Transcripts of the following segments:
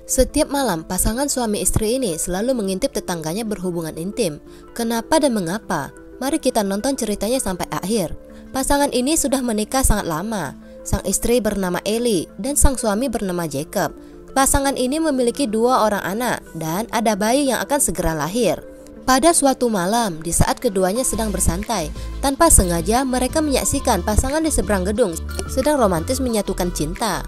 Setiap malam, pasangan suami istri ini selalu mengintip tetangganya berhubungan intim. Kenapa dan mengapa? Mari kita nonton ceritanya sampai akhir. Pasangan ini sudah menikah sangat lama. Sang istri bernama Ellie dan sang suami bernama Jacob. Pasangan ini memiliki 2 orang anak dan ada bayi yang akan segera lahir. Pada suatu malam, di saat keduanya sedang bersantai, tanpa sengaja mereka menyaksikan pasangan di seberang gedung sedang romantis menyatukan cinta.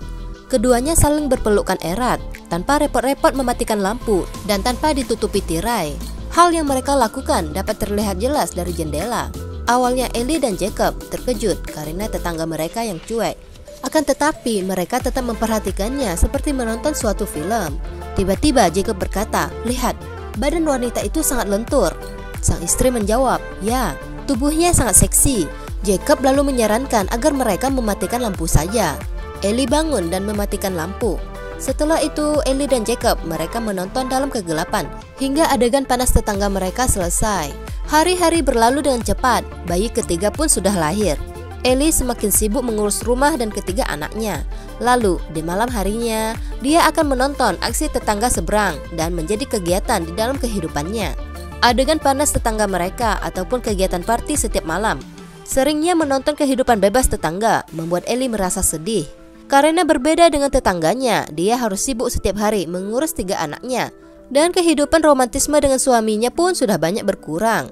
Keduanya saling berpelukan erat, tanpa repot-repot mematikan lampu dan tanpa ditutupi tirai. Hal yang mereka lakukan dapat terlihat jelas dari jendela. Awalnya Ellie dan Jacob terkejut karena tetangga mereka yang cuek. Akan tetapi mereka tetap memperhatikannya seperti menonton suatu film. Tiba-tiba Jacob berkata, "Lihat, badan wanita itu sangat lentur." Sang istri menjawab, "Ya, tubuhnya sangat seksi." Jacob lalu menyarankan agar mereka mematikan lampu saja. Ellie bangun dan mematikan lampu. Setelah itu Ellie dan Jacob mereka menonton dalam kegelapan hingga adegan panas tetangga mereka selesai. Hari-hari berlalu dengan cepat, bayi ketiga pun sudah lahir. Ellie semakin sibuk mengurus rumah dan ketiga anaknya. Lalu di malam harinya dia akan menonton aksi tetangga seberang dan menjadi kegiatan di dalam kehidupannya. Adegan panas tetangga mereka ataupun kegiatan party setiap malam. Seringnya menonton kehidupan bebas tetangga membuat Ellie merasa sedih. Karena berbeda dengan tetangganya, dia harus sibuk setiap hari mengurus 3 anaknya. Dan kehidupan romantisme dengan suaminya pun sudah banyak berkurang.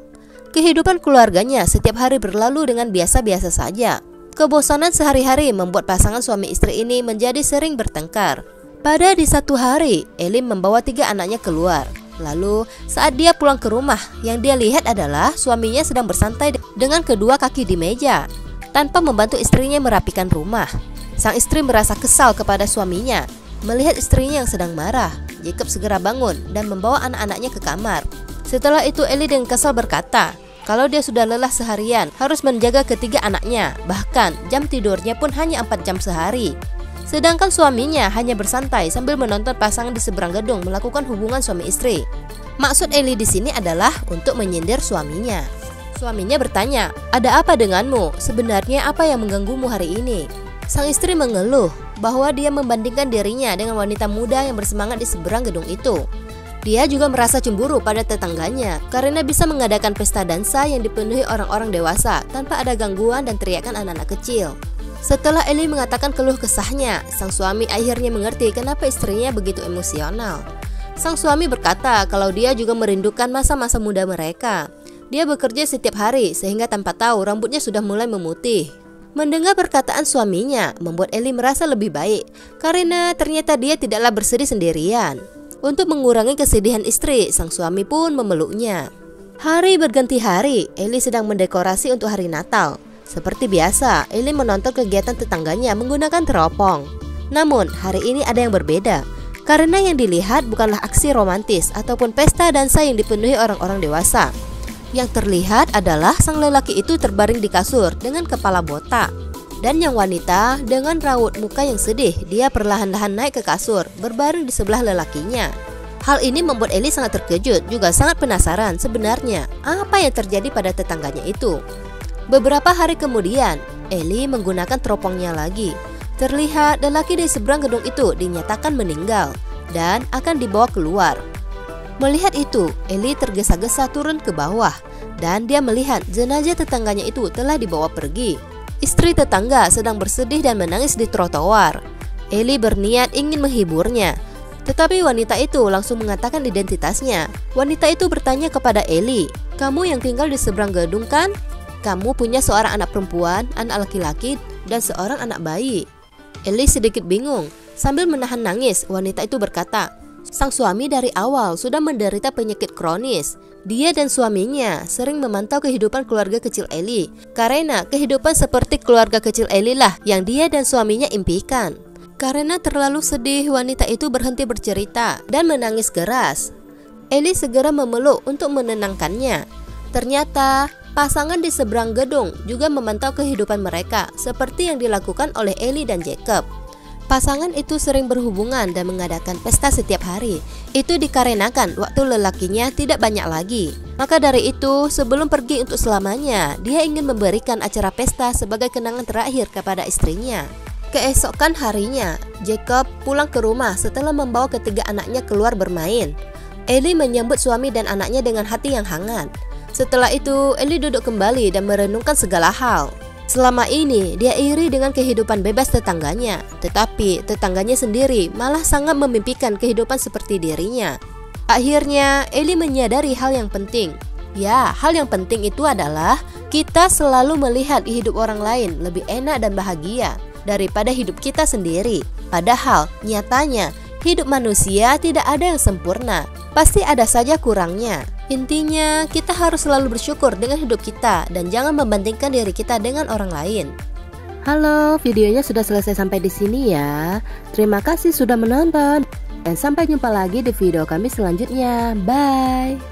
Kehidupan keluarganya setiap hari berlalu dengan biasa-biasa saja. Kebosanan sehari-hari membuat pasangan suami istri ini menjadi sering bertengkar. Pada di satu hari, Ellie membawa 3 anaknya keluar. Lalu saat dia pulang ke rumah, yang dia lihat adalah suaminya sedang bersantai dengan kedua kaki di meja, tanpa membantu istrinya merapikan rumah. Sang istri merasa kesal kepada suaminya. Melihat istrinya yang sedang marah, Jacob segera bangun dan membawa anak-anaknya ke kamar. Setelah itu Ellie dengan kesal berkata, kalau dia sudah lelah seharian, harus menjaga ketiga anaknya. Bahkan jam tidurnya pun hanya 4 jam sehari. Sedangkan suaminya hanya bersantai sambil menonton pasangan di seberang gedung melakukan hubungan suami istri. Maksud Ellie di sini adalah untuk menyindir suaminya. Suaminya bertanya, "Ada apa denganmu? Sebenarnya apa yang mengganggumu hari ini?" Sang istri mengeluh bahwa dia membandingkan dirinya dengan wanita muda yang bersemangat di seberang gedung itu. Dia juga merasa cemburu pada tetangganya karena bisa mengadakan pesta dansa yang dipenuhi orang-orang dewasa tanpa ada gangguan dan teriakan anak-anak kecil. Setelah Ellie mengatakan keluh kesahnya, sang suami akhirnya mengerti kenapa istrinya begitu emosional. Sang suami berkata kalau dia juga merindukan masa-masa muda mereka. Dia bekerja setiap hari sehingga tanpa tahu rambutnya sudah mulai memutih. Mendengar perkataan suaminya membuat Ellie merasa lebih baik karena ternyata dia tidaklah bersedih sendirian. Untuk mengurangi kesedihan istri, sang suami pun memeluknya. Hari berganti hari, Ellie sedang mendekorasi untuk hari Natal. Seperti biasa, Ellie menonton kegiatan tetangganya menggunakan teropong. Namun, hari ini ada yang berbeda karena yang dilihat bukanlah aksi romantis ataupun pesta dansa yang dipenuhi orang-orang dewasa. Yang terlihat adalah sang lelaki itu terbaring di kasur dengan kepala botak. Dan yang wanita dengan raut muka yang sedih, dia perlahan-lahan naik ke kasur, berbaring di sebelah lelakinya. Hal ini membuat Ellie sangat terkejut, juga sangat penasaran sebenarnya apa yang terjadi pada tetangganya itu. Beberapa hari kemudian, Ellie menggunakan teropongnya lagi. Terlihat lelaki di seberang gedung itu dinyatakan meninggal dan akan dibawa keluar. Melihat itu, Ellie tergesa-gesa turun ke bawah dan dia melihat jenazah tetangganya itu telah dibawa pergi. Istri tetangga sedang bersedih dan menangis di trotoar. Ellie berniat ingin menghiburnya, tetapi wanita itu langsung mengatakan identitasnya. Wanita itu bertanya kepada Ellie, "Kamu yang tinggal di seberang gedung kan? Kamu punya seorang anak perempuan, anak laki-laki, dan seorang anak bayi." Ellie sedikit bingung. Sambil menahan nangis, wanita itu berkata, sang suami dari awal sudah menderita penyakit kronis. Dia dan suaminya sering memantau kehidupan keluarga kecil Ellie karena kehidupan seperti keluarga kecil Ellie lah yang dia dan suaminya impikan. Karena terlalu sedih, wanita itu berhenti bercerita dan menangis keras. Ellie segera memeluk untuk menenangkannya. Ternyata pasangan di seberang gedung juga memantau kehidupan mereka seperti yang dilakukan oleh Ellie dan Jacob. Pasangan itu sering berhubungan dan mengadakan pesta setiap hari. Itu dikarenakan waktu lelakinya tidak banyak lagi. Maka dari itu, sebelum pergi untuk selamanya, dia ingin memberikan acara pesta sebagai kenangan terakhir kepada istrinya. Keesokan harinya, Jacob pulang ke rumah setelah membawa ketiga anaknya keluar bermain. Ellie menyambut suami dan anaknya dengan hati yang hangat. Setelah itu, Ellie duduk kembali dan merenungkan segala hal. Selama ini, dia iri dengan kehidupan bebas tetangganya, tetapi tetangganya sendiri malah sangat memimpikan kehidupan seperti dirinya. Akhirnya, Ellie menyadari hal yang penting. Ya, hal yang penting itu adalah kita selalu melihat hidup orang lain lebih enak dan bahagia daripada hidup kita sendiri. Padahal, nyatanya, hidup manusia tidak ada yang sempurna. Pasti ada saja kurangnya. Intinya, kita harus selalu bersyukur dengan hidup kita dan jangan membandingkan diri kita dengan orang lain. Halo, videonya sudah selesai sampai di sini ya. Terima kasih sudah menonton dan sampai jumpa lagi di video kami selanjutnya. Bye.